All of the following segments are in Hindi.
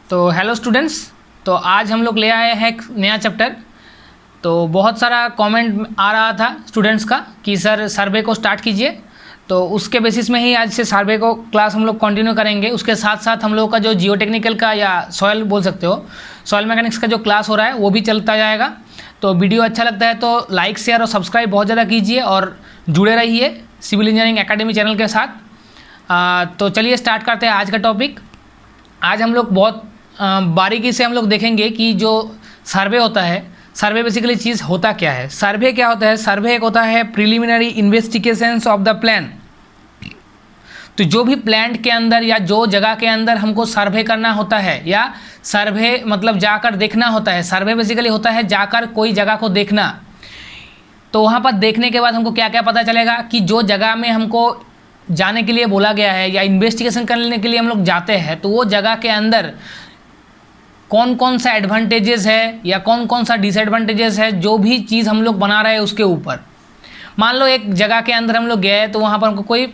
तो हेलो स्टूडेंट्स, तो आज हम लोग ले आए हैं एक नया चैप्टर। तो बहुत सारा कमेंट आ रहा था स्टूडेंट्स का कि सर सर्वे को स्टार्ट कीजिए। तो उसके बेसिस में ही आज से सर्वे को क्लास हम लोग कंटिन्यू करेंगे। उसके साथ साथ हम लोग का जो जियो टेक्निकल का या सॉयल बोल सकते हो, सॉयल मैकेनिक्स का जो क्लास हो रहा है वो भी चलता जाएगा। तो वीडियो अच्छा लगता है तो लाइक शेयर और सब्सक्राइब बहुत ज़्यादा कीजिए और जुड़े रहिए सिविल इंजीनियरिंग एकेडमी चैनल के साथ। तो चलिए स्टार्ट करते हैं आज का टॉपिक। आज हम लोग बहुत बारीकी से हम लोग देखेंगे कि जो सर्वे होता है, सर्वे बेसिकली चीज़ होता क्या है। सर्वे क्या होता है? सर्वे एक होता है preliminary investigations of the plan. तो जो भी प्लान के अंदर या जो जगह के अंदर हमको सर्वे करना होता है, या सर्वे मतलब जाकर देखना होता है। सर्वे बेसिकली होता है जाकर कोई जगह को देखना। तो वहाँ पर देखने के बाद हमको क्या क्या पता चलेगा कि जो जगह में हमको जाने के लिए बोला गया है या इन्वेस्टिगेशन करने के लिए हम लोग जाते हैं, तो वो जगह के अंदर कौन कौन सा एडवांटेजेस है या कौन कौन सा डिसएडवांटेजेस है, जो भी चीज़ हम लोग बना रहे हैं उसके ऊपर। मान लो एक जगह के अंदर हम लोग गए तो वहाँ पर हमको कोई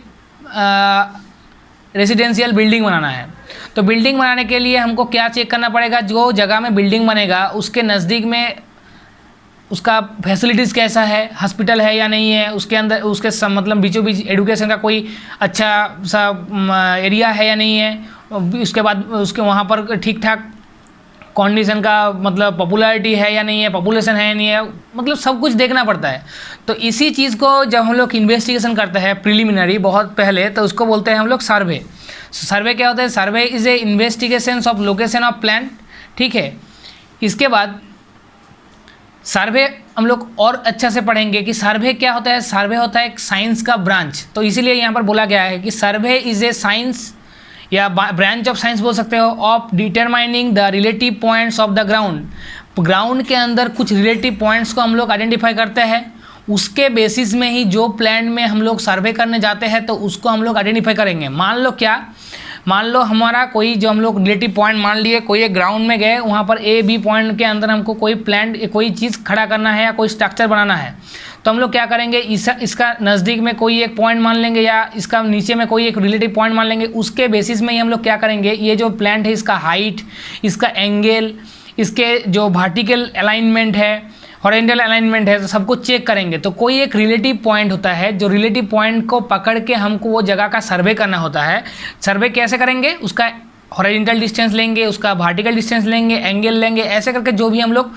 रेजिडेंशियल बिल्डिंग बनाना है। तो बिल्डिंग बनाने के लिए हमको क्या चेक करना पड़ेगा? जो जगह में बिल्डिंग बनेगा उसके नज़दीक में उसका फैसिलिटीज़ कैसा है, हॉस्पिटल है या नहीं है, उसके अंदर उसके मतलब बीचों बीच एजुकेशन का कोई अच्छा सा एरिया है या नहीं है। उसके बाद उसके वहाँ पर ठीक ठाक कंडीशन का मतलब पॉपुलैरिटी है या नहीं है, पॉपुलेशन है या नहीं है, मतलब सब कुछ देखना पड़ता है। तो इसी चीज़ को जब हम लोग इन्वेस्टिगेशन करते हैं प्रिलिमिनरी बहुत पहले, तो उसको बोलते हैं हम लोग सर्वे। सर्वे क्या होता है? Survey is a investigation of location of plan. ठीक है, इसके बाद सर्वे हम लोग और अच्छा से पढ़ेंगे कि सर्वे क्या होता है। सर्वे होता है एक साइंस का ब्रांच। तो इसीलिए यहाँ पर बोला गया है कि सर्वे इज़ ए साइंस या ब्रांच ऑफ साइंस बोल सकते हो, of determining the relative points of the ground. Ground के अंदर कुछ रिलेटिव पॉइंट्स को हम लोग आइडेंटिफाई करते हैं। उसके बेसिस में ही जो प्लान में हम लोग सर्वे करने जाते हैं तो उसको हम लोग आइडेंटिफाई करेंगे। मान लो हमारा कोई जो हम लोग रिलेटिव पॉइंट मान लिए, कोई एक ग्राउंड में गए, वहाँ पर ए बी पॉइंट के अंदर हमको कोई प्लान कोई चीज़ खड़ा करना है या कोई स्ट्रक्चर बनाना है। तो हम लोग क्या करेंगे? इसका नज़दीक में कोई एक पॉइंट मान लेंगे या इसका नीचे में कोई एक रिलेटिव पॉइंट मान लेंगे। उसके बेसिस में ही हम लोग क्या करेंगे, ये जो प्लान है इसका हाइट, इसका एंगल, इसके जो वर्टिकल अलाइनमेंट है, हॉरिजॉन्टल अलाइनमेंट है, तो सबको चेक करेंगे। तो कोई एक रिलेटिव पॉइंट होता है, जो रिलेटिव पॉइंट को पकड़ के हमको वो जगह का सर्वे करना होता है। सर्वे कैसे करेंगे? उसका हॉरिजॉन्टल डिस्टेंस लेंगे, उसका वर्टिकल डिस्टेंस लेंगे, एंगल लेंगे, ऐसे करके जो भी हम लोग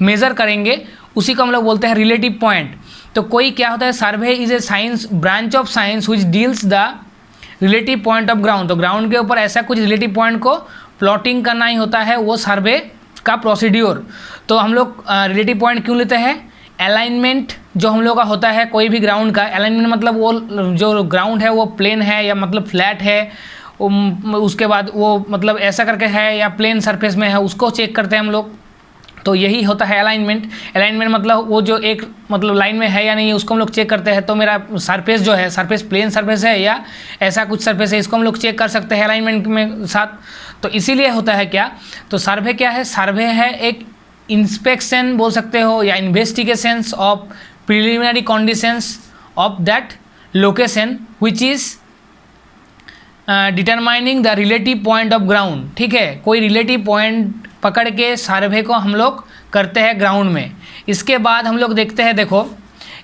मेज़र करेंगे उसी को हम लोग बोलते हैं रिलेटिव पॉइंट। तो कोई क्या होता है? सर्वे is a science branch of science which deals the relative point of ground. तो ग्राउंड के ऊपर ऐसा कुछ रिलेटिव पॉइंट को प्लॉटिंग करना ही होता है वो सर्वे का प्रोसीड्योर। तो हम लोग रिलेटिव पॉइंट क्यों लेते हैं? अलाइनमेंट जो हम लोग का होता है कोई भी ग्राउंड का, अलाइनमेंट मतलब वो जो ग्राउंड है वो प्लेन है या मतलब फ्लैट है, उसके बाद वो मतलब ऐसा करके है या प्लेन सरफेस में है, उसको चेक करते हैं हम लोग। तो यही होता है अलाइनमेंट। अलाइनमेंट मतलब वो जो एक मतलब लाइन में है या नहीं है उसको हम लोग चेक करते हैं। तो मेरा सरफेस जो है, सरफेस प्लेन सरफेस है या ऐसा कुछ सरफेस है, इसको हम लोग चेक कर सकते हैं अलाइनमेंट में साथ। तो इसीलिए होता है क्या? तो सर्वे क्या है? सर्वे है एक इंस्पेक्शन बोल सकते हो या investigations of preliminary conditions of that location which is determining the relative point of ground. ठीक है, कोई रिलेटिव पॉइंट पकड़ के सर्वे को हम लोग करते हैं ग्राउंड में। इसके बाद हम लोग देखते हैं, देखो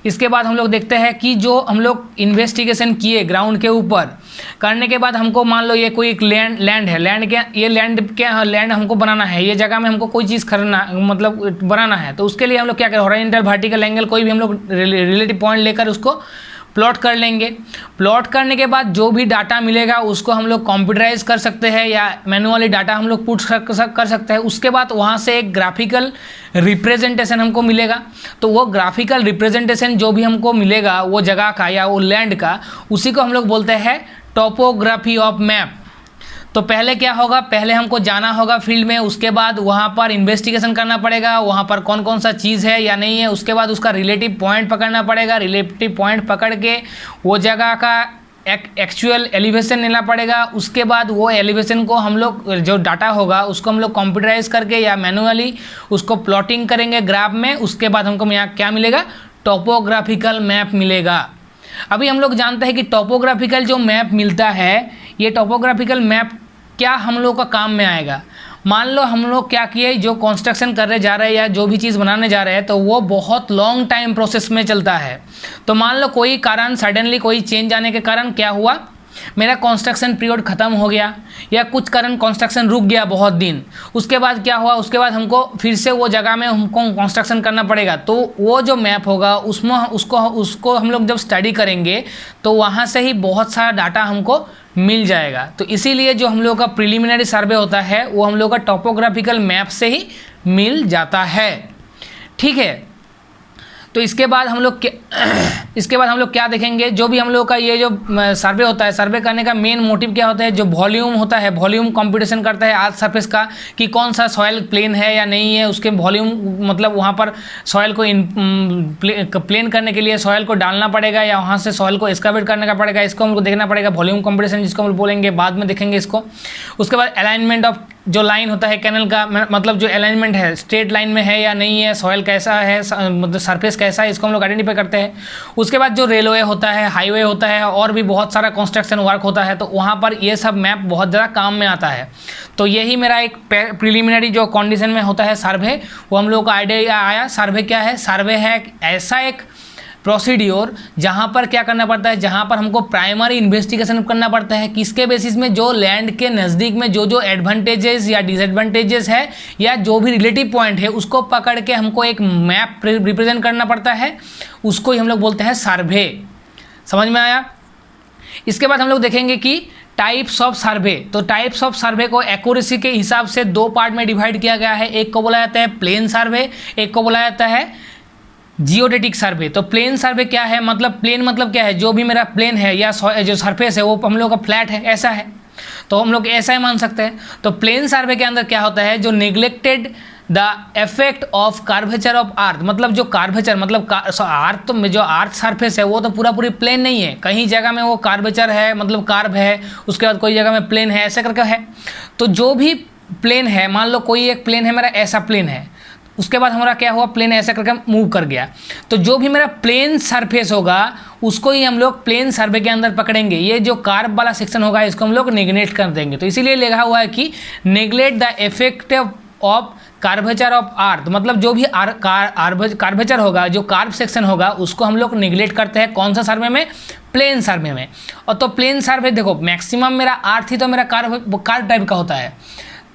इसके बाद हम लोग देखते हैं कि जो हम लोग इन्वेस्टिगेशन किए ग्राउंड के ऊपर करने के बाद हमको मान लो ये कोई एक लैंड है, लैंड हमको बनाना है, ये जगह में हमको कोई चीज़ करना मतलब बनाना है। तो उसके लिए हम लोग क्या करें? हॉरिजॉन्टल वर्टिकल एंगल कोई भी हम लोग रिलेटिव पॉइंट लेकर उसको प्लॉट कर लेंगे। प्लॉट करने के बाद जो भी डाटा मिलेगा उसको हम लोग कंप्यूटराइज कर सकते हैं या मैनुअली डाटा हम लोग पुट कर सकते हैं। उसके बाद वहाँ से एक ग्राफिकल रिप्रेजेंटेशन हमको मिलेगा। तो वो ग्राफिकल रिप्रेजेंटेशन जो भी हमको मिलेगा वो जगह का या वो लैंड का, उसी को हम लोग बोलते हैं टोपोग्राफी ऑफ मैप। तो पहले क्या होगा? पहले हमको जाना होगा फील्ड में, उसके बाद वहाँ पर इन्वेस्टिगेशन करना पड़ेगा, वहाँ पर कौन कौन सा चीज़ है या नहीं है। उसके बाद उसका रिलेटिव पॉइंट पकड़ना पड़ेगा, रिलेटिव पॉइंट पकड़ के वो जगह का एक्चुअल एलिवेशन लेना पड़ेगा। उसके बाद वो एलिवेशन को हम लोग जो डाटा होगा उसको हम लोग कंप्यूटराइज करके या मैनुअली उसको प्लॉटिंग करेंगे ग्राफ में। उसके बाद हमको यहाँ क्या मिलेगा? टोपोग्राफिकल मैप मिलेगा। अभी हम लोग जानते हैं कि टोपोग्राफिकल जो मैप मिलता है, ये टोपोग्राफिकल मैप क्या हम लोग का काम में आएगा। मान लो हम लोग क्या किए, जो कंस्ट्रक्शन करने जा रहे हैं या जो भी चीज़ बनाने जा रहे हैं तो वो बहुत लॉन्ग टाइम प्रोसेस में चलता है। तो मान लो कोई कारण सडनली कोई चेंज आने के कारण क्या हुआ, मेरा कंस्ट्रक्शन पीरियड ख़त्म हो गया या कुछ कारण कंस्ट्रक्शन रुक गया बहुत दिन, उसके बाद क्या हुआ, उसके बाद हमको फिर से वो जगह में हमको कंस्ट्रक्शन करना पड़ेगा। तो वो जो मैप होगा उसमें उसको हम लोग जब स्टडी करेंगे तो वहाँ से ही बहुत सारा डाटा हमको मिल जाएगा। तो इसीलिए जो हम लोग का प्रिलिमिनरी सर्वे होता है वो हम लोग का टोपोग्राफिकल मैप से ही मिल जाता है। ठीक है, तो इसके बाद हम लोग क्या देखेंगे, जो भी हम लोग का ये जो सर्वे होता है, सर्वे करने का मेन मोटिव क्या होता है, जो वॉल्यूम होता है, वॉल्यूम कंपटीशन करता है आज सरफेस का कि कौन सा सॉइल प्लेन है या नहीं है, उसके वॉल्यूम मतलब वहाँ पर सॉइल को प्लेन करने के लिए सॉइल को डालना पड़ेगा या वहाँ से सॉइल को एक्सकावेट करने का पड़ेगा, इसको हमको देखना पड़ेगा, वॉल्यूम कंपटीशन जिसको हम बोलेंगे, बाद में देखेंगे इसको। उसके बाद अलाइनमेंट ऑफ जो लाइन होता है कैनल का, मतलब जो अलाइनमेंट है स्ट्रेट लाइन में है या नहीं है, सॉइल कैसा है, मतलब सरफेस कैसा है, इसको हम लोग आइडेंटिफाई करते हैं। उसके बाद जो रेलवे होता है, हाईवे होता है और भी बहुत सारा कंस्ट्रक्शन वर्क होता है, तो वहाँ पर ये सब मैप बहुत ज़्यादा काम में आता है। तो यही मेरा एक प्रिलिमिनरी जो कंडीशन में होता है सर्वे, वो हम लोग को आइडिया आया। सर्वे क्या है, सर्वे है ऐसा एक प्रोसीड्योर जहाँ पर क्या करना पड़ता है, जहाँ पर हमको प्राइमरी इन्वेस्टिगेशन करना पड़ता है, किसके बेसिस में, जो लैंड के नज़दीक में जो एडवांटेजेस या डिसएडवांटेजेस है या जो भी रिलेटिव पॉइंट है उसको पकड़ के हमको एक मैप रिप्रेजेंट करना पड़ता है, उसको ही हम लोग बोलते हैं सर्वे। समझ में आया। इसके बाद हम लोग देखेंगे कि टाइप्स ऑफ सर्वे। तो टाइप्स ऑफ सर्वे को एक्यूरेसी के हिसाब से दो पार्ट में डिवाइड किया गया है। एक को बोला जाता है प्लेन सर्वे, एक को बोला जाता है जियोडेटिक सर्वे। तो प्लेन सर्वे क्या है, मतलब प्लेन मतलब क्या है, जो भी मेरा प्लेन है या जो सरफेस है वो हम लोग का फ्लैट है, ऐसा है, तो हम लोग ऐसा ही मान सकते हैं। तो प्लेन सर्वे के अंदर क्या होता है, जो neglected the effect of curvature of earth, मतलब जो कार्वेचर मतलब अर्थ, तो जो अर्थ सरफेस है वो तो पूरी प्लेन नहीं है, कहीं जगह में वो कार्वेचर है, मतलब कार्व है, उसके बाद कोई जगह में प्लेन है, ऐसा करके है। तो जो भी प्लेन है, मान लो कोई एक प्लेन है मेरा, ऐसा प्लेन है, उसके बाद हमारा क्या हुआ, प्लेन ऐसा करके मूव कर गया, तो जो भी मेरा प्लेन सरफेस होगा उसको ही हम लोग प्लेन सर्वे के अंदर पकड़ेंगे। ये जो कार्व वाला सेक्शन होगा इसको हम लोग नेग्लेक्ट कर देंगे। तो इसीलिए लिखा हुआ है कि neglect the effect of curvature of earth, मतलब जो भी कार्वेचर होगा, जो कार्व सेक्शन होगा, उसको हम लोग नेग्लेक्ट करते हैं। कौन सा सर्वे में, प्लेन सर्वे में। और तो प्लेन सर्वे देखो मैक्सिमम मेरा अर्थ ही तो मेरा कार्व टाइप का होता है,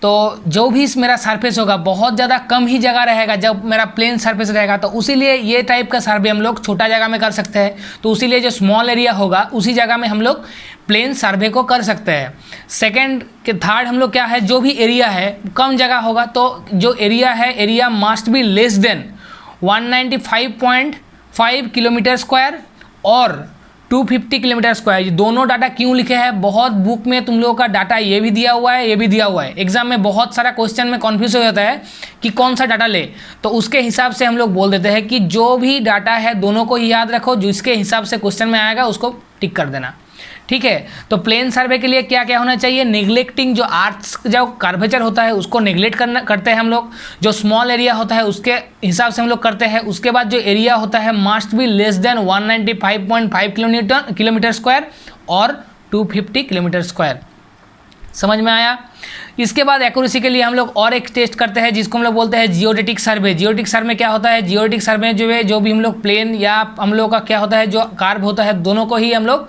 तो जो भी मेरा सरफेस होगा बहुत ज़्यादा कम ही जगह रहेगा जब मेरा प्लेन सरफेस रहेगा, तो उसीलिए ये टाइप का सर्वे हम लोग छोटा जगह में कर सकते हैं। तो उसीलिए जो स्मॉल एरिया होगा उसी जगह में हम लोग प्लेन सर्वे को कर सकते हैं। सेकंड के थर्ड हम लोग क्या है, जो भी एरिया है कम जगह होगा, तो जो एरिया है, area must be less than 195.5 kilometre square और 250 किलोमीटर स्क्वायर। ये दोनों डाटा क्यों लिखे हैं, बहुत बुक में तुम लोगों का डाटा ये भी दिया हुआ है, ये भी दिया हुआ है। एग्जाम में बहुत सारा क्वेश्चन में कन्फ्यूज हो जाता है कि कौन सा डाटा ले, तो उसके हिसाब से हम लोग बोल देते हैं कि जो भी डाटा है दोनों को ही याद रखो, जिसके हिसाब से क्वेश्चन में आएगा उसको टिक कर देना। ठीक है, तो प्लेन सर्वे के लिए क्या क्या होना चाहिए, निगलेक्टिंग जो अर्थ जो कर्वेचर होता है उसको निगलेक्ट करते हैं हम लोग, जो स्मॉल एरिया होता है उसके हिसाब से हम लोग करते हैं। उसके बाद जो एरिया होता है must be less than 195.5 kilometre square और 250 किलोमीटर स्क्वायर। समझ में आया। इसके बाद एक्यूरेसी के लिए हम लोग और एक टेस्ट करते हैं जिसको हम लोग बोलते हैं जियोडेटिक सर्वे। जियोडेटिक सर्वे क्या होता है, जियोडेटिक सर्वे जो है, जो भी हम लोग प्लेन या हम लोग का क्या होता है, जो कार्व होता है, दोनों को ही हम लोग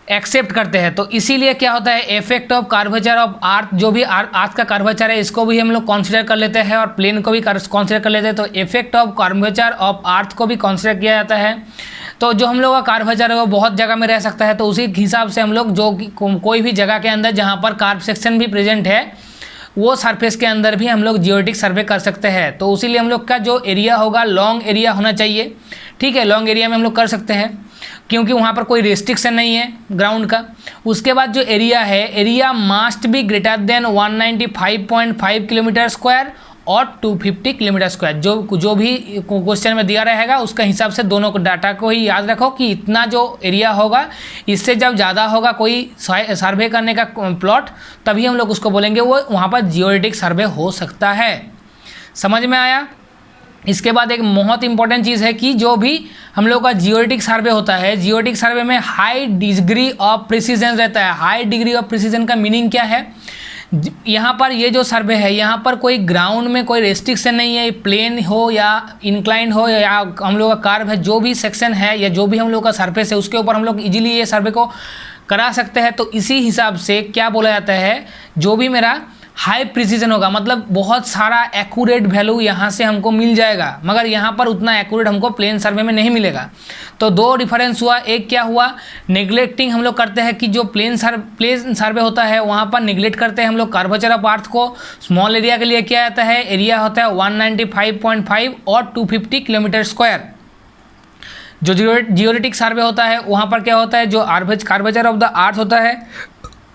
एक्सेप्ट करते हैं। तो इसीलिए क्या होता है, effect of curvature of earth, जो भी अर्थ का कार्वेचर है इसको भी हम लोग कंसीडर कर लेते हैं और प्लेन को भी कंसीडर कर लेते हैं। तो effect of curvature of earth को भी कंसीडर किया जाता है। तो जो हम लोग का कार्वेचर है वो बहुत जगह में रह सकता है, तो उसी हिसाब से हम लोग जो कोई भी जगह के अंदर जहाँ पर कार्व सेक्शन भी प्रेजेंट है वो सरफेस के अंदर भी हम लोग जियोडेटिक सर्वे कर सकते हैं। तो उसीलिए हम लोग का जो एरिया होगा लॉन्ग एरिया होना चाहिए। ठीक है, लॉन्ग एरिया में हम लोग कर सकते हैं क्योंकि वहाँ पर कोई रेस्ट्रिक्शन नहीं है ग्राउंड का। उसके बाद जो एरिया है, area must be greater than 195.5 kilometre square और 250 किलोमीटर स्क्वायर। जो भी क्वेश्चन में दिया रहेगा उसका हिसाब से दोनों को डाटा को ही याद रखो कि इतना जो एरिया होगा, इससे जब ज़्यादा होगा कोई सर्वे करने का प्लॉट, तभी हम लोग उसको बोलेंगे वो वहाँ पर जियोडेटिक सर्वे हो सकता है। समझ में आया। इसके बाद एक बहुत इंपॉर्टेंट चीज़ है कि जो भी हम लोग का जियोडेटिक सर्वे होता है, जियोडेटिक सर्वे में हाई डिग्री ऑफ प्रिसीजन रहता है। हाई डिग्री ऑफ प्रिसीजन का मीनिंग क्या है, यहाँ पर ये जो सर्वे है, यहाँ पर कोई ग्राउंड में कोई रेस्ट्रिक्शन नहीं है, प्लेन हो या इंक्लाइन हो या हम लोग का कार्व है, जो भी सेक्शन है या जो भी हम लोग का सरफेस है उसके ऊपर हम लोग इजीली ये सर्वे को करा सकते हैं। तो इसी हिसाब से क्या बोला जाता है, जो भी मेरा हाई प्रिसीजन होगा, मतलब बहुत सारा एक्यूरेट वैल्यू यहाँ से हमको मिल जाएगा, मगर यहाँ पर उतना एक्यूरेट हमको प्लेन सर्वे में नहीं मिलेगा। तो दो डिफरेंस हुआ, एक क्या हुआ, नेग्लेक्टिंग हम लोग करते हैं कि जो प्लेन सर्वे होता है वहाँ पर निगलेक्ट करते हैं हम लोग कर्वेचर ऑफ अर्थ को। स्मॉल एरिया के लिए क्या आता है, एरिया होता है 195.5 और 250 किलोमीटर स्क्वायर। जो जियोडेटिक सर्वे होता है वहाँ पर क्या होता है, जो कर्वेचर ऑफ द अर्थ होता है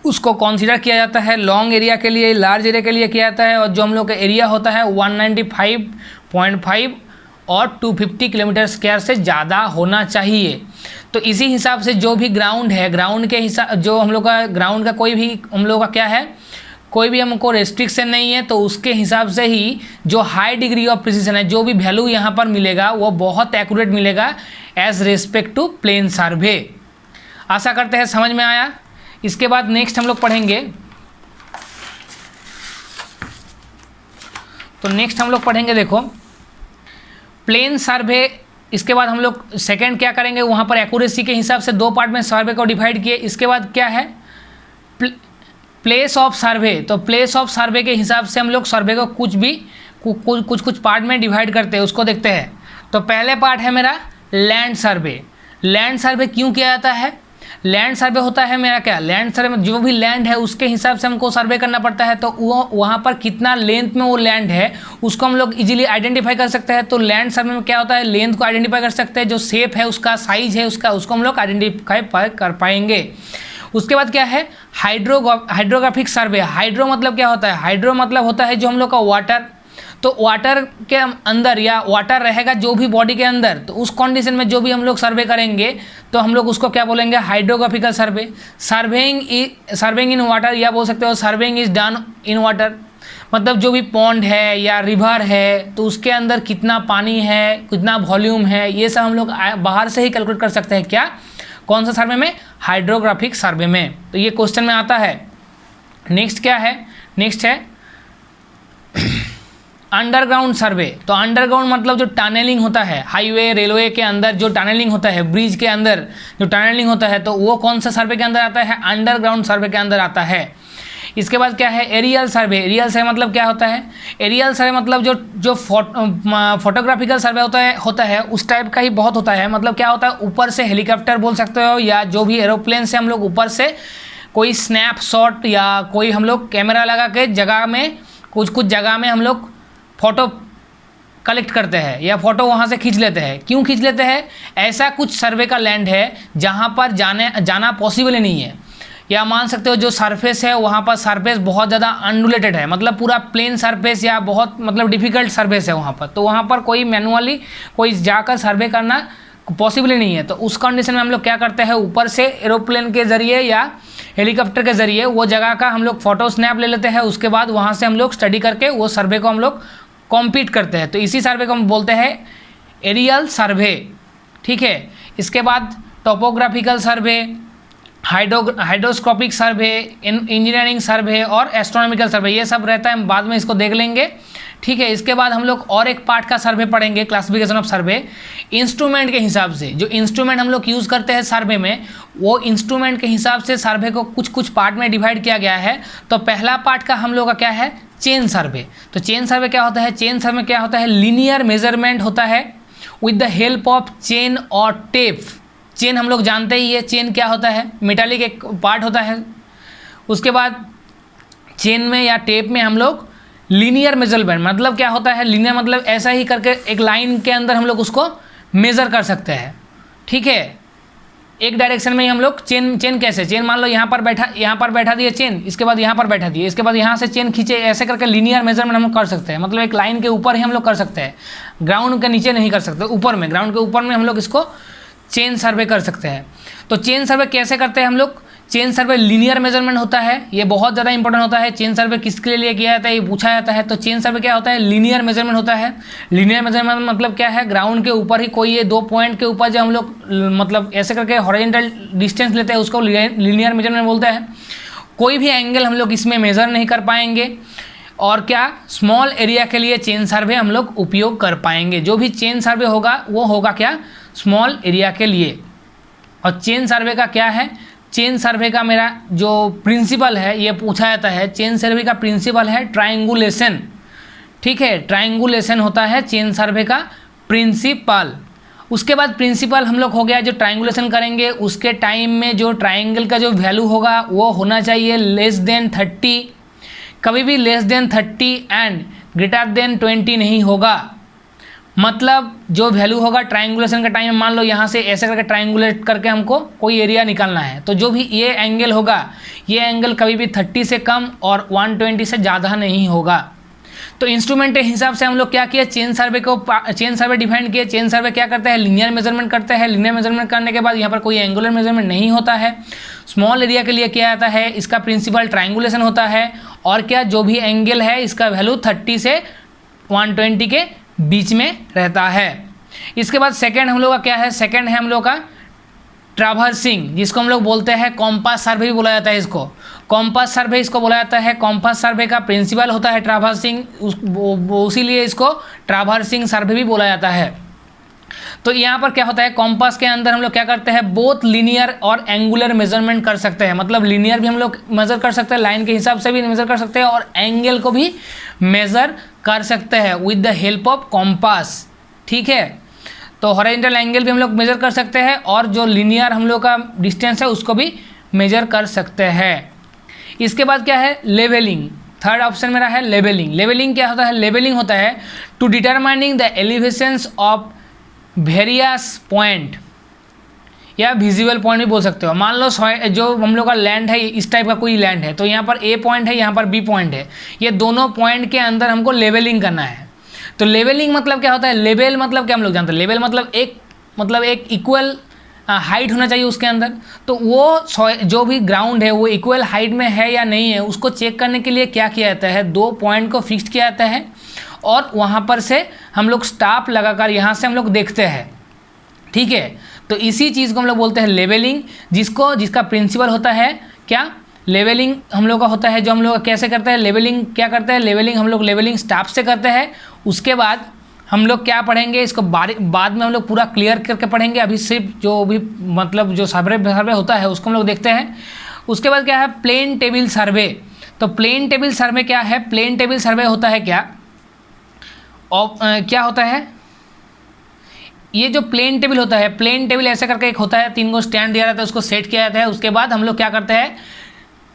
उसको कंसीडर किया जाता है लॉन्ग एरिया के लिए, लार्ज एरिया के लिए किया जाता है। और जो हम लोग का एरिया होता है 195.5 और 250 किलोमीटर स्क्वायर से ज़्यादा होना चाहिए। तो इसी हिसाब से जो भी ग्राउंड है, ग्राउंड के हिसाब जो हम लोग का ग्राउंड का कोई भी हम लोग का क्या है, कोई भी हमको रेस्ट्रिक्शन नहीं है, तो उसके हिसाब से ही जो हाई डिग्री ऑफ प्रिसीजन है, जो भी वैल्यू यहाँ पर मिलेगा वो बहुत एक्यूरेट मिलेगा एज रेस्पेक्ट टू प्लेन सर्वे। आशा करते हैं समझ में आया। इसके बाद नेक्स्ट हम लोग पढ़ेंगे, तो नेक्स्ट हम लोग पढ़ेंगे देखो प्लेन सर्वे। इसके बाद हम लोग सेकंड क्या करेंगे, वहाँ पर एक्यूरेसी के हिसाब से दो पार्ट में सर्वे को डिवाइड किए। इसके बाद क्या है, प्लेस ऑफ सर्वे। तो प्लेस ऑफ सर्वे के हिसाब से हम लोग सर्वे को कुछ पार्ट में डिवाइड करते हैं, उसको देखते हैं। तो पहले पार्ट है मेरा लैंड सर्वे। लैंड सर्वे क्यों किया जाता है, लैंड सर्वे होता है मेरा क्या, लैंड सर्वे में जो भी लैंड है उसके हिसाब से हमको सर्वे करना पड़ता है। तो वो वहाँ पर कितना लेंथ में वो लैंड है उसको हम लोग इजीली आइडेंटिफाई कर सकते हैं। तो लैंड सर्वे में क्या होता है, लेंथ को आइडेंटिफाई कर सकते हैं, जो शेप है उसका, साइज है उसका, उसको हम लोग आइडेंटिफाई कर पाएंगे। उसके बाद क्या है, हाइड्रोग्राफिक सर्वे। हाइड्रो मतलब क्या होता है, हाइड्रो मतलब होता है जो हम लोग का वाटर, तो वाटर के अंदर या वाटर रहेगा जो भी बॉडी के अंदर, तो उस कंडीशन में जो भी हम लोग सर्वे करेंगे तो हम लोग उसको क्या बोलेंगे, hydrographical survey. Surveying in water, या बोल सकते हो surveying is done in water, मतलब जो भी पॉन्ड है या रिवर है तो उसके अंदर कितना पानी है, कितना वॉल्यूम है, ये सब हम लोग बाहर से ही कैलकुलेट कर सकते हैं। क्या, कौन सा सर्वे में, हाइड्रोग्राफिक सर्वे में। तो ये क्वेश्चन में आता है। नेक्स्ट क्या है, नेक्स्ट है अंडरग्राउंड सर्वे। तो अंडरग्राउंड मतलब जो टनलिंग होता है, हाईवे रेलवे के अंदर जो टनलिंग होता है, ब्रिज के अंदर जो टनलिंग होता है, तो वो कौन सा सर्वे के अंदर आता है, अंडरग्राउंड सर्वे के अंदर आता है। इसके बाद क्या है, एरियल सर्वे। एरियल सर्वे मतलब क्या होता है, एरियल सर्वे मतलब जो फोटोग्राफिकल सर्वे होता है उस टाइप का ही बहुत होता है। मतलब क्या होता है, ऊपर से हेलीकॉप्टर बोल सकते हो या जो भी एरोप्लेन से हम लोग ऊपर से कोई स्नैपशॉट या कोई हम लोग कैमरा लगा के जगह में कुछ जगह में हम लोग फ़ोटो कलेक्ट करते हैं या फ़ोटो वहाँ से खींच लेते हैं। क्यों खींच लेते हैं, ऐसा कुछ सर्वे का लैंड है जहाँ पर जाना पॉसिबल ही नहीं है, या मान सकते हो जो सरफेस है वहाँ पर सरफेस बहुत ज़्यादा अनडुलेटेड है, मतलब पूरा प्लेन सरफेस या बहुत मतलब डिफ़िकल्ट सरफेस है वहाँ पर, तो वहाँ पर कोई मैनुअली कोई जाकर सर्वे करना पॉसिबल ही नहीं है। तो उस कंडीशन में हम लोग क्या करते हैं, ऊपर से एरोप्लेन के ज़रिए या हेलीकॉप्टर के ज़रिए वो जगह का हम लोग फ़ोटो स्नैप ले लेते हैं। उसके बाद वहाँ से हम लोग स्टडी करके वो सर्वे को हम लोग कॉम्पीट करते हैं। तो इसी सर्वे को हम बोलते हैं एरियल सर्वे, ठीक है। इसके बाद टोपोग्राफिकल सर्वे, हाइड्रोस्कोपिक सर्वे, इंजीनियरिंग सर्वे और एस्ट्रोनॉमिकल सर्वे, ये सब रहता है, हम बाद में इसको देख लेंगे, ठीक है। इसके बाद हम लोग और एक पार्ट का सर्वे पढ़ेंगे, क्लासिफिकेशन ऑफ सर्वे। इंस्ट्रूमेंट के हिसाब से, जो इंस्ट्रूमेंट हम लोग यूज़ करते हैं सर्वे में, वो इंस्ट्रूमेंट के हिसाब से सर्वे को कुछ पार्ट में डिवाइड किया गया है। तो पहला पार्ट का हम लोग का क्या है, चेन सर्वे। तो चेन सर्वे क्या होता है, चेन सर्वे क्या होता है, लीनियर मेजरमेंट होता है with the help of chain और टेप। चेन हम लोग जानते ही है, चेन क्या होता है, मेटालिक एक पार्ट होता है। उसके बाद चेन में या टेप में हम लोग लीनियर मेजरमेंट, मतलब क्या होता है, लीनियर मतलब ऐसा ही करके एक लाइन के अंदर हम लोग उसको मेज़र कर सकते हैं, ठीक है। एक डायरेक्शन में ही हम लोग चेन कैसे, चेन मान लो यहाँ पर बैठा दिए चेन, इसके बाद यहाँ पर बैठा दिए, इसके बाद यहाँ से चेन खींचे, ऐसे करके लीनियर मेजरमेंट हम लोग कर सकते हैं। मतलब एक लाइन के ऊपर ही हम लोग कर सकते हैं, ग्राउंड के नीचे नहीं कर सकते, ऊपर में, ग्राउंड के ऊपर में हम लोग इसको चेन सर्वे कर सकते हैं। तो चेन सर्वे कैसे करते हैं हम लोग, चेन सर्वे लीनियर मेजरमेंट होता है, ये बहुत ज़्यादा इंपॉर्टेंट होता है। चेन सर्वे किसके लिए किया जाता है, ये पूछा जाता है। तो चेन सर्वे क्या होता है, लीनियर मेजरमेंट होता है। लीनियर मेजरमेंट मतलब क्या है, ग्राउंड के ऊपर ही कोई ये दो पॉइंट के ऊपर जो हम लोग मतलब ऐसे करके हॉरिजॉन्टल डिस्टेंस लेते हैं उसको लीनियर मेजरमेंट बोलते हैं। कोई भी एंगल हम लोग इसमें मेज़र नहीं कर पाएंगे। और क्या, स्मॉल एरिया के लिए चेन सर्वे हम लोग उपयोग कर पाएंगे। जो भी चेन सर्वे होगा वो होगा क्या, स्मॉल एरिया के लिए। और चेन सर्वे का क्या है, चेन सर्वे का मेरा जो प्रिंसिपल है, ये पूछा जाता है, चेन सर्वे का प्रिंसिपल है ट्रायंगुलेशन। ठीक है, ट्रायंगुलेशन होता है चेन सर्वे का प्रिंसिपल। उसके बाद प्रिंसिपल हम लोग हो गया, जो ट्रायंगुलेशन करेंगे उसके टाइम में जो ट्रायंगल का जो वैल्यू होगा वो होना चाहिए लेस देन 30, कभी भी less than 30 and greater than 20 नहीं होगा। मतलब जो वैल्यू होगा ट्रायंगुलेशन का टाइम में, मान लो यहाँ से ऐसे करके ट्रायंगुलेट करके हमको कोई एरिया निकालना है, तो जो भी ये एंगल होगा, ये एंगल कभी भी 30 से कम और 120 से ज़्यादा नहीं होगा। तो इंस्ट्रूमेंट के हिसाब से हम लोग क्या किया, चेन सर्वे डिफाइन किए। चेन सर्वे क्या करता है, लीनियर मेजरमेंट करता है। लीनियर मेजरमेंट करने के बाद यहाँ पर कोई एंगुलर मेजरमेंट नहीं होता है। स्मॉल एरिया के लिए क्या आता है, इसका प्रिंसिपल ट्रायंगुलेशन होता है। और क्या, जो भी एंगल है इसका वैल्यू 30 से 120 के बीच में रहता है। इसके बाद सेकेंड हम लोग का क्या है, सेकेंड है हम लोग का ट्रावर्सिंग, जिसको हम लोग बोलते हैं कॉम्पास सर्वे भी बोला जाता है। इसको कॉम्पास सर्वे इसको बोला जाता है। कॉम्पास सर्वे का प्रिंसिपल होता है ट्रावर्सिंग, उसीलिए इसको ट्रावर्सिंग सर्वे भी बोला जाता है। तो यहाँ पर क्या होता है, कॉम्पास के अंदर हम लोग क्या करते हैं, बोथ लीनियर और एंगुलर मेजरमेंट कर सकते हैं। मतलब लीनियर भी हम लोग मेजर कर सकते हैं, लाइन के हिसाब से भी मेजर कर सकते हैं, और एंगल को भी मेजर कर सकते हैं with the help of compass. ठीक है, तो हॉरिजॉन्टल एंगल भी हम लोग मेजर कर सकते हैं, और जो लीनियर हम लोग का डिस्टेंस है उसको भी मेजर कर सकते हैं। इसके बाद क्या है, लेवलिंग। थर्ड ऑप्शन मेरा है लेवलिंग। लेवलिंग क्या होता है, लेवलिंग होता है to determining the elevations of various point, या विजिबल पॉइंट भी बोल सकते हो। मान लो जो हम लोग का लैंड है, इस टाइप का कोई लैंड है, तो यहाँ पर ए पॉइंट है, यहाँ पर बी पॉइंट है, ये दोनों पॉइंट के अंदर हमको लेवलिंग करना है। तो लेवलिंग मतलब क्या होता है, लेवल मतलब क्या हम लोग जानते हैं, लेवल मतलब एक इक्वल हाइट होना चाहिए उसके अंदर। तो वो जो भी ग्राउंड है वो इक्वल हाइट में है या नहीं है, उसको चेक करने के लिए क्या किया जाता है, दो पॉइंट को फिक्स किया जाता है, और वहाँ पर से हम लोग स्टाफ लगाकर यहाँ से हम लोग देखते हैं। ठीक है, तो इसी चीज़ को हम लोग बोलते हैं लेवलिंग, जिसका प्रिंसिपल होता है क्या, लेवलिंग हम लोग का होता है। जो हम लोग कैसे करते हैं लेवलिंग, क्या करते हैं लेवलिंग, हम लोग लेवलिंग स्टाफ से करते हैं। उसके बाद हम लोग क्या पढ़ेंगे, इसको बाद में हम लोग पूरा क्लियर करके पढ़ेंगे। अभी सिर्फ जो भी मतलब जो सर्वे होता है उसको हम लोग देखते हैं। उसके बाद क्या है, प्लेन टेबल सर्वे। तो प्लेन टेबल सर्वे क्या है, प्लेन टेबल सर्वे होता है क्या, क्या होता है, ये जो प्लेन टेबल होता है, प्लेन टेबल ऐसे करके एक होता है, 3 को स्टैंड दिया जाता है, उसको सेट किया जाता है। उसके बाद हम लोग क्या करते हैं,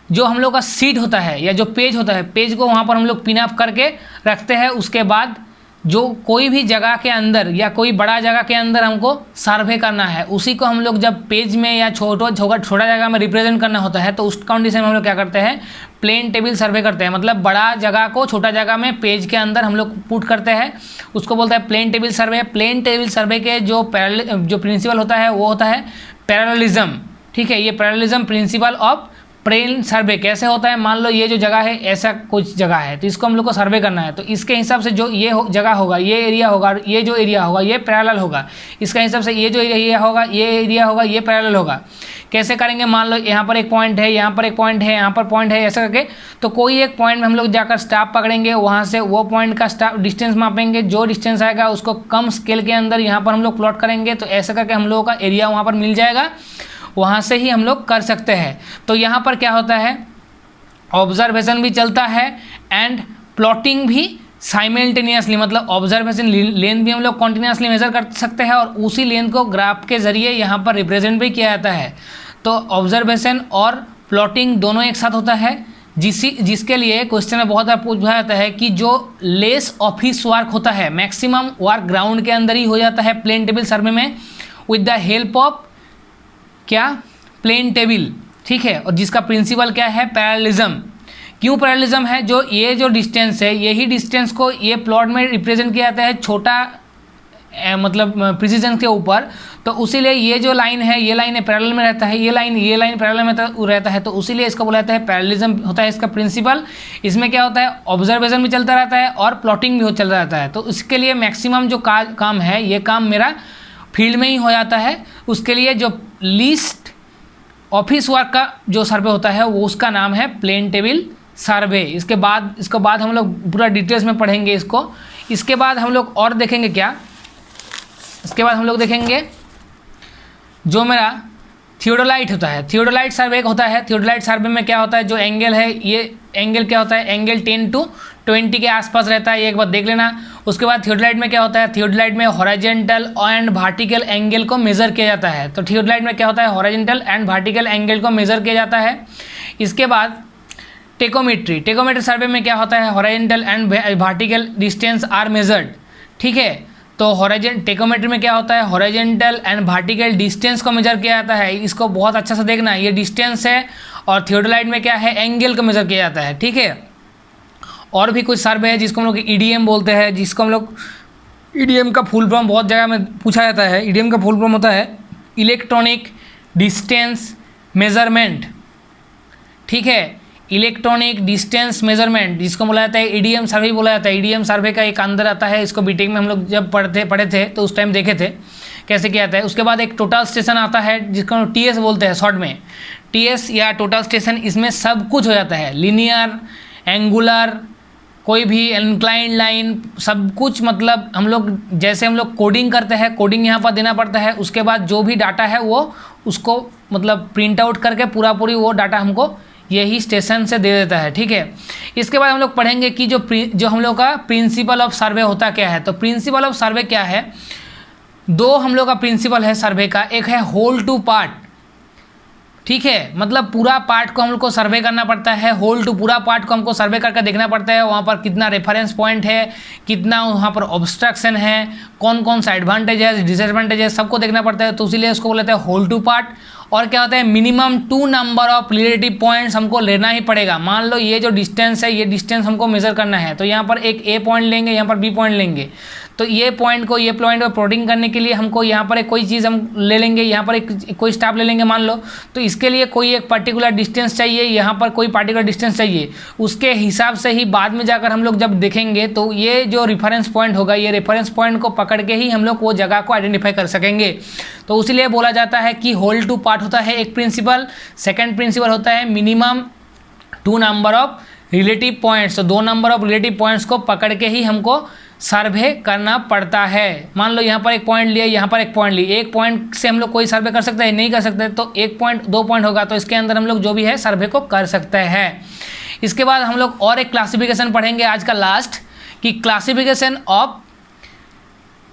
जो हम लोग का सीट होता है या जो पेज होता है, पेज को वहाँ पर हम लोग पिन अप करके रखते हैं। उसके बाद जो कोई भी जगह के अंदर या कोई बड़ा जगह के अंदर हमको सर्वे करना है, उसी को हम लोग जब पेज में या छोटा जगह में रिप्रेजेंट करना होता है, तो उस कंडीशन में हम लोग क्या करते हैं, प्लेन टेबल सर्वे करते हैं। मतलब बड़ा जगह को छोटा जगह में पेज के अंदर हम लोग पुट करते हैं, उसको बोलते हैं plane table survey. Plane table survey के जो प्रिंसिपल होता है वो होता है पैरेललिज्म। ठीक है, ये पैरेललिज्म प्रिंसिपल ऑफ प्लेन सर्वे कैसे होता है, मान लो ये जो जगह है ऐसा कुछ जगह है, तो इसको हम लोग को सर्वे करना है, तो इसके हिसाब से जो ये जगह होगा, ये एरिया होगा, ये जो एरिया होगा ये पैरेलल होगा, इसका हिसाब से ये जो एरिया होगा, ये एरिया होगा, ये पैरेलल होगा। कैसे करेंगे, मान लो यहाँ पर एक पॉइंट है, यहाँ पर एक पॉइंट है, यहाँ पर पॉइंट है, ऐसा करके तो कोई एक पॉइंट में हम लोग जाकर स्टाफ पकड़ेंगे, वहाँ से वो पॉइंट का स्टाफ डिस्टेंस मापेंगे, जो डिस्टेंस आएगा उसको कम स्केल के अंदर यहाँ पर हम लोग प्लॉट करेंगे, तो ऐसा करके हम लोगों का एरिया वहाँ पर मिल जाएगा, वहाँ से ही हम लोग कर सकते हैं। तो यहाँ पर क्या होता है, ऑब्जर्वेशन भी चलता है एंड प्लॉटिंग भी साइमल्टेनियसली, मतलब ऑब्जर्वेशन लेंथ भी हम लोग कॉन्टिन्यूसली मेजर कर सकते हैं, और उसी लेंथ को ग्राफ के जरिए यहाँ पर रिप्रेजेंट भी किया जाता है। तो ऑब्जर्वेशन और प्लॉटिंग दोनों एक साथ होता है, जिसके लिए क्वेश्चन में बहुत बार पूछा जाता है कि जो लेस ऑफिस वर्क होता है, मैक्सिमम वर्क ग्राउंड के अंदर ही हो जाता है प्लेन टेबल सर्वे में, विद द हेल्प ऑफ क्या, प्लेन टेबल। ठीक है, और जिसका प्रिंसिपल क्या है, पैरेललिज्म। क्यों पैरेललिज्म है, जो ये जो डिस्टेंस है, यही डिस्टेंस को ये प्लॉट में रिप्रेजेंट किया जाता है छोटा मतलब प्रिसीजन के ऊपर, तो उसीलिए ये जो लाइन है, ये लाइन पैरेलल में रहता है, ये लाइन पैरेलल में रहता है, तो उसीलिए इसको बोला जाता है पैरेललिज्म होता है इसका प्रिंसिपल। इसमें क्या होता है, ऑब्जर्वेशन भी चलता रहता है और प्लॉटिंग भी चलता रहता है। तो इसके लिए मैक्सिमम जो काम है, ये काम मेरा फील्ड में ही हो जाता है। उसके लिए जो लीस्ट ऑफिस वर्क का जो सर्वे होता है वो उसका नाम है प्लेन टेबल सर्वे। इसके बाद हम लोग पूरा डिटेल्स में पढ़ेंगे इसको। इसके बाद हम लोग और देखेंगे क्या, इसके बाद हम लोग देखेंगे जो मेरा थियोडोलाइट होता है, थियोडोलाइट सर्वे होता है। थियोडोलाइट सर्वे में क्या होता है, जो एंगल है ये एंगल क्या होता है, एंगल 10 to 20 के आसपास रहता है, ये एक बार देख लेना। उसके बाद थियोडोलाइट में क्या होता है, थियोडोलाइट में हॉरिजॉन्टल एंड वर्टिकल एंगल को मेज़र किया जाता है। तो थियोडोलाइट में क्या होता है, हॉरिजॉन्टल एंड वर्टिकल एंगल को मेज़र किया जाता है। इसके बाद टेकोमेट्री, टेकोमेट्री सर्वे में क्या होता है, horizontal and vertical distance are measured. ठीक है, तो टेकोमेट्री में क्या होता है, हॉरिजॉन्टल एंड वर्टिकल डिस्टेंस को मेजर किया जाता है। इसको बहुत अच्छा से देखना, ये डिस्टेंस है, और थियोडोलाइट में क्या है, एंगल को मेजर किया जाता है। ठीक है, और भी कुछ सर्वे है जिसको हम लोग ईडीएम बोलते हैं, जिसको हम लोग ईडीएम का फुल फॉर्म बहुत जगह में पूछा जाता है। ईडीएम का फुल फॉर्म होता है इलेक्ट्रॉनिक डिस्टेंस मेजरमेंट। ठीक है, इलेक्ट्रॉनिक डिस्टेंस मेजरमेंट जिसको बोला जाता है ईडीएम सर्वे बोला जाता है। ईडीएम सर्वे का एक अंदर आता है, इसको बीटेक में हम लोग जब पढ़े थे तो उस टाइम देखे थे कैसे किया जाता है। उसके बाद एक टोटल स्टेशन आता है जिसको हम टीएस बोलते हैं शॉर्ट में, टीएस या टोटल स्टेशन। इसमें सब कुछ हो जाता है, लीनियर, एंगुलर, कोई भी इंक्लाइन लाइन, सब कुछ। मतलब हम लोग जैसे हम लोग कोडिंग करते हैं, कोडिंग यहाँ पर देना पड़ता है। उसके बाद जो भी डाटा है वो उसको मतलब प्रिंट आउट करके पूरी वो डाटा हमको यही स्टेशन से दे देता है। ठीक है, इसके बाद हम लोग पढ़ेंगे कि जो हम लोग का प्रिंसिपल ऑफ सर्वे होता क्या है। तो प्रिंसिपल ऑफ सर्वे क्या है, दो हम लोग का प्रिंसिपल है सर्वे का, एक है होल टू पार्ट। ठीक है, मतलब पूरा पार्ट को हम लोग को सर्वे करना पड़ता है, होल टू पूरा पार्ट को हमको सर्वे करके देखना पड़ता है। वहाँ पर कितना रेफरेंस पॉइंट है, कितना वहाँ पर ऑब्स्ट्रक्शन है, कौन कौन सा एडवांटेज है, डिसएडवांटेज है, सबको देखना पड़ता है। तो इसीलिए इसको बोलते हैं होल टू पार्ट। और क्या होता है, minimum 2 number of relative points हमको लेना ही पड़ेगा। मान लो ये जो डिस्टेंस है, ये डिस्टेंस हमको मेजर करना है, तो यहाँ पर एक ए पॉइंट लेंगे, यहाँ पर बी पॉइंट लेंगे। तो ये पॉइंट को ये पॉइंट पर प्लॉटिंग करने के लिए हमको यहाँ पर एक कोई चीज़ हम ले लेंगे, यहाँ पर एक कोई स्टाफ ले लेंगे मान लो। तो इसके लिए कोई एक पर्टिकुलर डिस्टेंस चाहिए, यहाँ पर कोई पर्टिकुलर डिस्टेंस चाहिए, उसके हिसाब से ही बाद में जाकर हम लोग जब देखेंगे तो ये जो रेफरेंस पॉइंट होगा, ये रेफरेंस पॉइंट को पकड़ के ही हम लोग वो जगह को आइडेंटिफाई कर सकेंगे। तो इसीलिए बोला जाता है कि होल टू पार्ट होता है एक प्रिंसिपल। सेकेंड प्रिंसिपल होता है minimum 2 number of relative points. तो 2 नंबर ऑफ रिलेटिव पॉइंट्स को पकड़ के ही हमको सर्वे करना पड़ता है। मान लो यहाँ पर एक पॉइंट लिया, यहाँ पर एक पॉइंट लिए, एक पॉइंट से हम लोग कोई सर्वे कर सकते हैं, नहीं कर सकते। तो 1 पॉइंट 2 पॉइंट होगा, तो इसके अंदर हम लोग जो भी है सर्वे को कर सकते हैं। इसके बाद हम लोग और एक क्लासिफिकेशन पढ़ेंगे आज का लास्ट, कि क्लासिफिकेशन ऑफ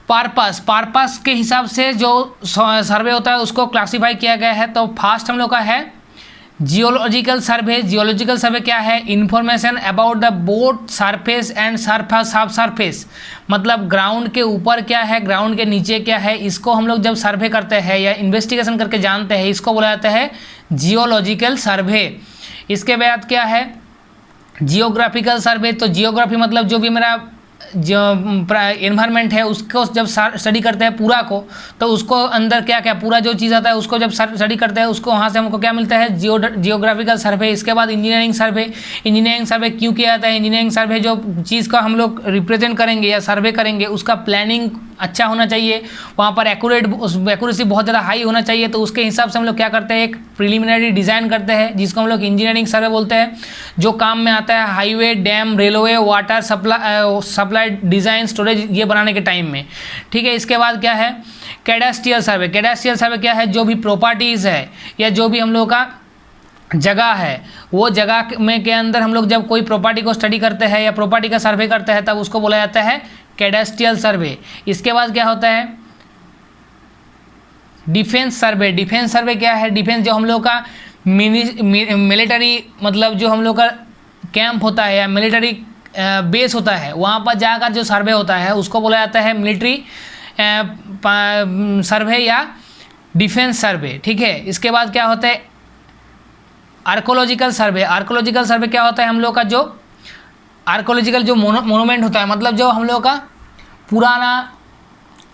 पर्पस के हिसाब से जो सर्वे होता है उसको क्लासीफाई किया गया है। तो फर्स्ट हम लोग का है जियोलॉजिकल सर्वे। जियोलॉजिकल सर्वे क्या है, information about the both surface and सब सरफेस। मतलब ग्राउंड के ऊपर क्या है, ग्राउंड के नीचे क्या है, इसको हम लोग जब सर्वे करते हैं या इन्वेस्टिगेशन करके जानते हैं, इसको बोला जाता है जियोलॉजिकल सर्वे। इसके बाद क्या है, जियोग्राफिकल सर्वे। तो जियोग्राफी मतलब जो भी मेरा जो एनवायरनमेंट है उसको जब स्टडी करते हैं पूरा को, तो उसको अंदर क्या क्या पूरा जो चीज़ आता है उसको जब स्टडी करते हैं, उसको वहाँ से हमको क्या मिलता है, जियोग्राफिकल सर्वे। इसके बाद इंजीनियरिंग सर्वे। इंजीनियरिंग सर्वे क्यों किया जाता है, इंजीनियरिंग सर्वे जो चीज़ का हम लोग रिप्रेजेंट करेंगे या सर्वे करेंगे उसका प्लानिंग अच्छा होना चाहिए, वहाँ पर एक्यूरेसी बहुत ज़्यादा हाई होना चाहिए। तो उसके हिसाब से हम लोग क्या करते हैं, एक प्रिलिमिनरी डिज़ाइन करते हैं जिसको हम लोग इंजीनियरिंग सर्वे बोलते हैं, जो काम में आता है highway, dam, railway, water supply, design, storage ये बनाने के टाइम में। ठीक है, इसके बाद क्या है, कैडेस्ट्रियल सर्वे। कैडेस्ट्रियल सर्वे क्या है, जो भी प्रॉपर्टीज़ है या जो भी हम लोग का जगह है, वो जगह में के अंदर हम लोग जब कोई प्रॉपर्टी को स्टडी करते हैं या प्रॉपर्टी का सर्वे करते हैं तब उसको बोला जाता है कैडेस्ट्रियल सर्वे। इसके बाद क्या होता है, डिफेंस सर्वे। डिफेंस सर्वे क्या है, डिफेंस जो हम लोग का मिलिट्री मतलब जो हम लोग का कैंप होता है या मिलिट्री बेस होता है, वहाँ पर जाकर जो सर्वे होता है उसको बोला जाता है मिलिट्री सर्वे या डिफेंस सर्वे। ठीक है, इसके बाद क्या होता है, आर्कोलॉजिकल सर्वे। आर्कोलॉजिकल सर्वे क्या होता है, हम लोग का जो आर्कोलॉजिकल जो मोनूमेंट होता है, मतलब जो हम लोग का पुराना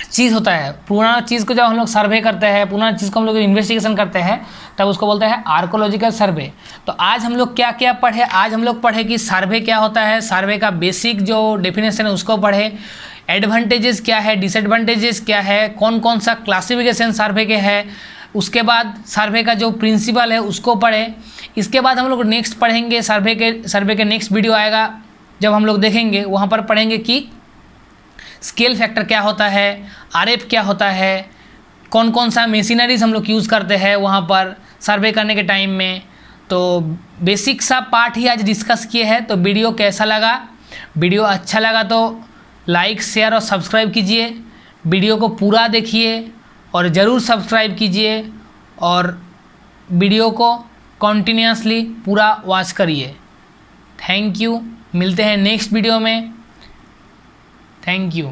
चीज़ होता है, पुराना चीज़ को जब हम लोग सर्वे करते हैं, पुराना चीज़ को हम लोग इन्वेस्टिगेशन करते हैं, तब उसको बोलते हैं आर्कोलॉजिकल सर्वे। तो आज हम लोग क्या क्या पढ़े, आज हम लोग पढ़े कि सर्वे क्या होता है, सर्वे का बेसिक जो डेफिनेशन है उसको पढ़े, एडवांटेजेस क्या है, डिसएडवांटेजेस क्या है, कौन कौन सा क्लासिफिकेशन सर्वे के है, उसके बाद सर्वे का जो प्रिंसिपल है उसको पढ़ें। इसके बाद हम लोग नेक्स्ट पढ़ेंगे सर्वे के नेक्स्ट वीडियो आएगा जब हम लोग देखेंगे, वहाँ पर पढ़ेंगे कि स्केल फैक्टर क्या होता है, आरएफ क्या होता है, कौन कौन सा मशीनरीज हम लोग यूज़ करते हैं वहाँ पर सर्वे करने के टाइम में। तो बेसिक सा पार्ट ही आज डिस्कस किए हैं। तो वीडियो कैसा लगा? वीडियो अच्छा लगा तो लाइक शेयर और सब्सक्राइब कीजिए, वीडियो को पूरा देखिए और ज़रूर सब्सक्राइब कीजिए और वीडियो को कॉन्टिन्यूसली पूरा वॉच करिए। थैंक यू, मिलते हैं नेक्स्ट वीडियो में। Thank you.